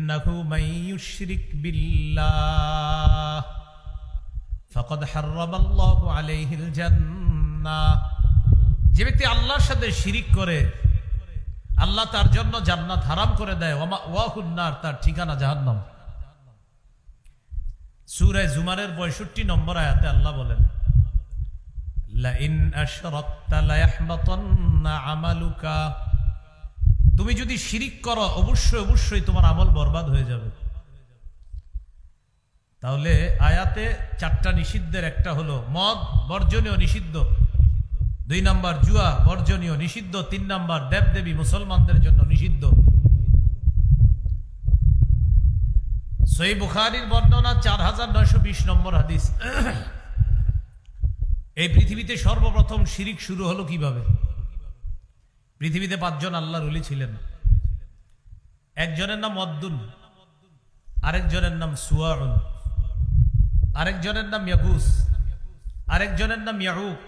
ইন্নাহু মান ইউশরিক বিল্লাহ ফাকাদ হারামাল্লাহু আলাইহিল জান্নাহ। যে ব্যক্তি আল্লাহর সাথে শিরিক করে আল্লাহ তার জন্য জান্নাত হারাম করে দেয়, ওয়া মাওয়াহুন নার, তার ঠিকানা জাহান্নাম। সূরা জুমারের ৬৫ নম্বর আয়াতে আল্লাহ বলেন, লাইন আশরাকতা লায়াহবাতান্না আমালুকা, তুমি যদি শিরিক করো অবশ্যই তোমার আমল বরবাদ হয়ে যাবে। তাহলে আয়াতে 4টা নিষিদ্ধের একটা হলো মদ বর্জনীয় নিষিদ্ধ, 2 নাম্বার জুয়া বর্জনীয় নিষিদ্ধ, 3 নাম্বার দেবদেবী মুসলমানদের জন্য নিষিদ্ধ। সহিহ বুখারীর বর্ণনা 4920 নম্বর হাদিস। এই পৃথিবীতে সর্বপ্রথম শিরিক শুরু হলো কিভাবে? পৃথিবীতে 5 জন আল্লাহর ওলি ছিলেন। একজনের নাম ওয়াদ্দুন, আরেকজনের নাম সুয়াউন, আরেকজনের নাম ইয়াগুস, আরেকজনের নাম ইয়াউক।